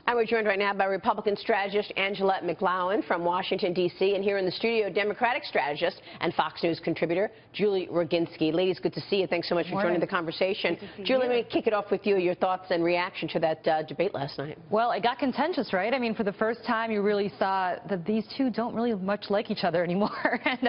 And we're joined right now by Republican strategist Angela McGlowan from Washington, D.C., and here in the studio, Democratic strategist and Fox News contributor Julie Roginsky. Ladies, good to see you. Thanks so much for joining the conversation. Julie, let me kick it off with you, your thoughts and reaction to that debate last night. Well, it got contentious, right? I mean, for the first time, you really saw that these two don't really much like each other anymore. And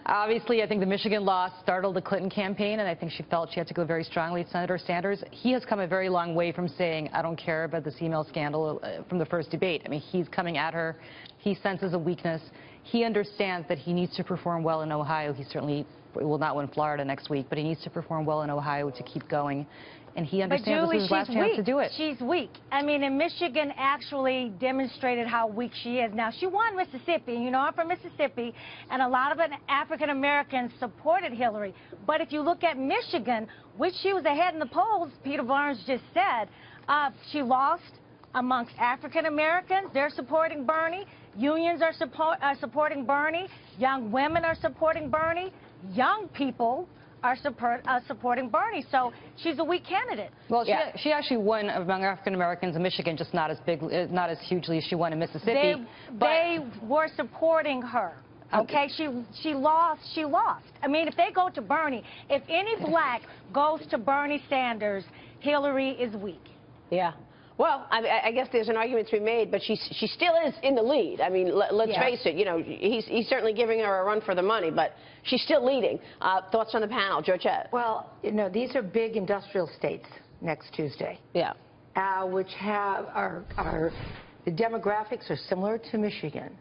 obviously, I think the Michigan loss startled the Clinton campaign, and I think she felt she had to go very strongly at Senator Sanders. He has come a very long way from saying, I don't care about this email scandal from the first debate. I mean, he's coming at her. He senses a weakness. He understands that he needs to perform well in Ohio. He certainly will not win Florida next week, but he needs to perform well in Ohio to keep going. And he understands this is his last chance to do it. She's weak. I mean, and Michigan actually demonstrated how weak she is. Now, she won Mississippi. You know, I'm from Mississippi, and a lot of African Americans supported Hillary. But if you look at Michigan, which she was ahead in the polls, Peter Barnes just said, she lost amongst African Americans. They're supporting Bernie. Unions are supporting Bernie. Young women are supporting Bernie. Young people are supporting Bernie. So she's a weak candidate. Well, she actually won among African Americans in Michigan, just not as hugely as she won in Mississippi. They were supporting her. Okay, she lost. I mean, if they go to Bernie, if any black goes to Bernie Sanders, Hillary is weak. Yeah. Well, I guess there's an argument to be made, but she still is in the lead. I mean, let's face it. You know, he's certainly giving her a run for the money, but she's still leading. Thoughts on the panel, Georgette? Well, you know, these are big industrial states next Tuesday. Yeah. Which have the demographics are similar to Michigan,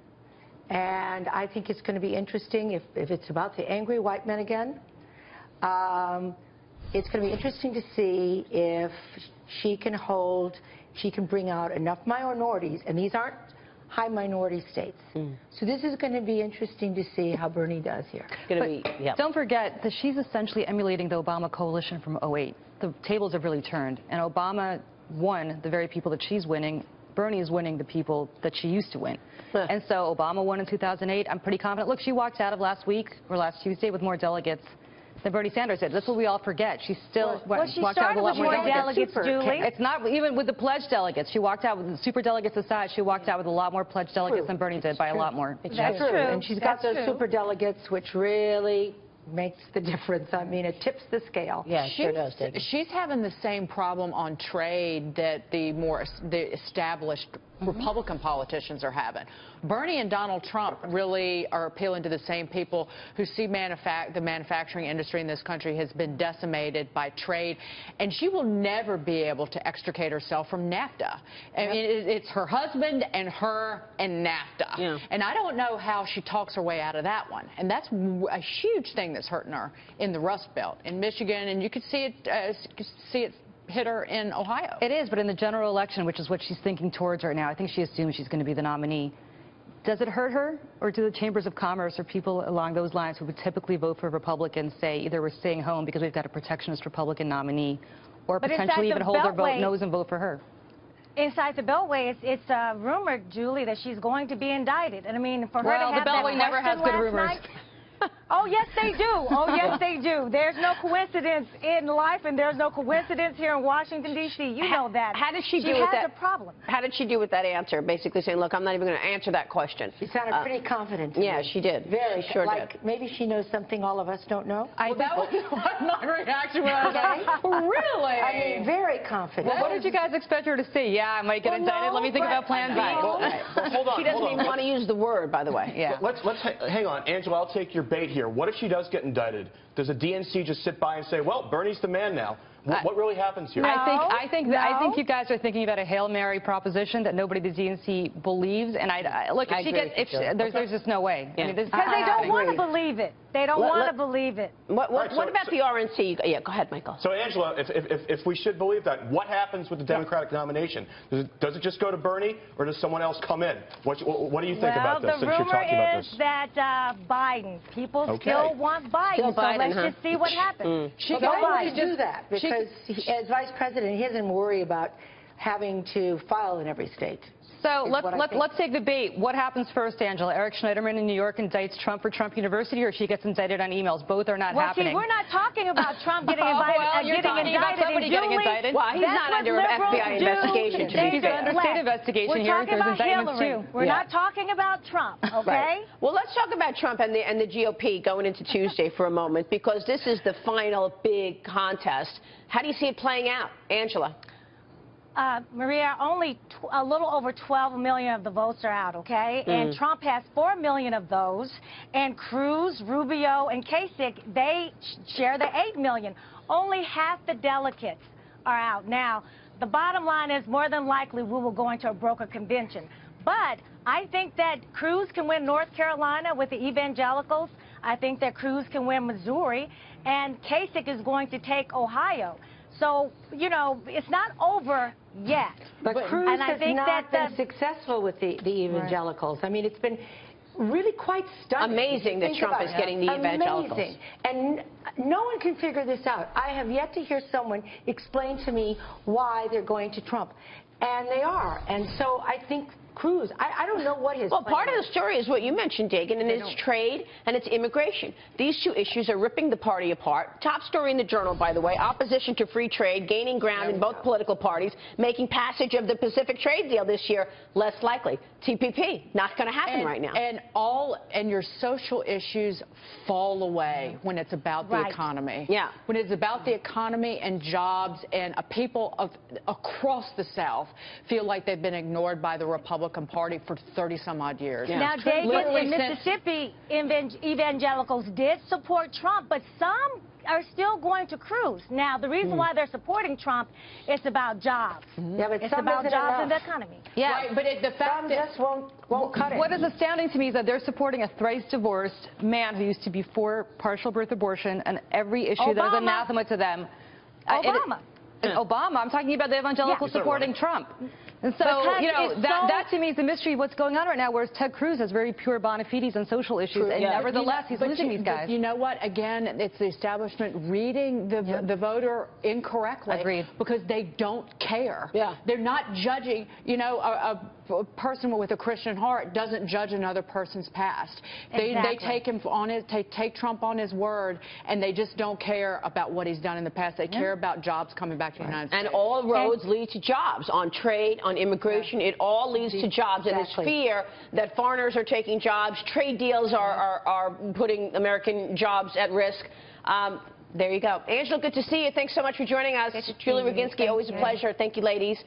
and I think it's going to be interesting if it's about the angry white men again. It's going to be interesting to see if she can bring out enough minorities, and these aren't high minority states. So this is going to be interesting to see how Bernie does here. Don't forget that she's essentially emulating the Obama coalition from '08. The tables have really turned, and Obama won the very people that she's winning. Bernie is winning the people that she used to win. And so Obama won in 2008. I'm pretty confident. Look, she walked out of last Tuesday with more delegates than Bernie Sanders did. That's what we all forget. She still walked out with a lot more delegates. Julie. It's not even with the pledged delegates. She walked out with the super delegates aside. She walked out with a lot more pledged delegates than Bernie did by a lot more. That's true. And she's got those super delegates, which really makes the difference. I mean, it tips the scale. Yeah, it sure does. She's having the same problem on trade that the established Republican politicians are having. Bernie and Donald Trump really are appealing to the same people who see the manufacturing industry in this country has been decimated by trade, and she will never be able to extricate herself from NAFTA. I mean, it's her husband and her and NAFTA. Yeah. And I don't know how she talks her way out of that one. And that's a huge thing that's hurting her in the Rust Belt in Michigan, and you could see it hit her in Ohio. It is, but in the general election, which is what she's thinking towards right now, I think she assumes she's going to be the nominee. Does it hurt her, or do the chambers of commerce or people along those lines who would typically vote for Republicans say either we're staying home because we've got a protectionist Republican nominee, or potentially even hold their vote nose and vote for her? Inside the Beltway, it's rumored, Julie, that she's going to be indicted. And I mean, for her to have the Beltway never has good rumors. Oh, yes, they do. Oh, yes, they do. There's no coincidence in life, and there's no coincidence here in Washington, D.C. You know that. How did she do with that? She has a problem. How did she do with that answer? Basically saying, look, I'm not even going to answer that question. She sounded pretty confident. Yeah, she did. Very sure like, did. Maybe she knows something all of us don't know. That was my reaction when I was like, really? I mean, very confident. Well, what did you guys expect her to say? Yeah, I might get indicted. Let me think about Plan B. Hold on. She doesn't even want to use the word, by the way. Yeah. Let's hang on, Angela. I'll take your bait here. What if she does get indicted? Does the DNC just sit by and say, well, Bernie's the man now? What really happens here? I think you guys are thinking about a Hail Mary proposition that nobody at the DNC believes. And look, there's just no way. Yeah. Because they don't want to believe it. They don't want to believe it. What about the RNC? Yeah, go ahead, Michael. So, Angela, if we should believe that, what happens with the Democratic nomination? Does it just go to Bernie, or does someone else come in? What do you think about this, since you're talking about this? The rumor is that Biden. People still want Biden, so let's just see what happens. She can always do that, because as vice president, he doesn't worry about having to file in every state. So let's take the bait. What happens first, Angela? Eric Schneiderman in New York indicts Trump for Trump University, or she gets indicted on emails? Both are not happening. See, we're not talking about Trump getting getting indicted. Well, he's not under an FBI investigation. He's under state investigation here. There's indictments too. We're not talking about Trump, okay? Right. Well, let's talk about Trump and the GOP going into Tuesday for a moment, because this is the final big contest. How do you see it playing out, Angela? Maria, only a little over 12 million of the votes are out, okay? And Trump has 4 million of those. And Cruz, Rubio, and Kasich, they share the 8 million. Only half the delegates are out. Now, the bottom line is more than likely we will go into a broker convention. But I think that Cruz can win North Carolina with the evangelicals. I think that Cruz can win Missouri. And Kasich is going to take Ohio. So, you know, it's not over yet. But Cruz has not been successful with the evangelicals. Right. I mean, it's been really quite stunning. Amazing that Trump is getting the evangelicals. Amazing. And no one can figure this out. I have yet to hear someone explain to me why they're going to Trump. And they are. And so I think Cruz, I don't know what his Well, part of the story is what you mentioned, Dagan, and it's trade and it's immigration. These two issues are ripping the party apart. Top story in the Journal, by the way, opposition to free trade gaining ground in both political parties, making passage of the Pacific trade deal this year less likely. TPP, not going to happen right now. And your social issues fall away when it's about the economy. Yeah. When it's about the economy and jobs, and people across the South feel like they've been ignored by the Republican Party for 30-some-odd years. Yeah. Now, David, in Mississippi, evangelicals did support Trump, but some are still going to Cruz. Now, the reason why they're supporting Trump is about jobs. Yeah, but it's about jobs in the economy. Yeah, right, but the fact that just won't cut it. What is astounding to me is that they're supporting a thrice divorced man who used to be for partial birth abortion and every issue that is anathema to them. Obama. Obama. I'm talking about the evangelicals supporting Trump. And so, you know, that to me is the mystery of what's going on right now, whereas Ted Cruz has very pure bona fides on social issues, and nevertheless, he's losing these guys. But you know what? Again, it's the establishment reading the voter incorrectly. Agreed. Because they don't care. Yeah. They're not judging. You know, a person with a Christian heart doesn't judge another person's past. They take him on his, take Trump on his word, and they just don't care about what he's done in the past. They care about jobs coming back to the United States. And all roads lead to jobs, on trade, on immigration. It all leads to jobs. And this fear that foreigners are taking jobs, trade deals are putting American jobs at risk. There you go. Angela, good to see you. Thanks so much for joining us. Julie Roginsky, always a pleasure. Thank you, ladies.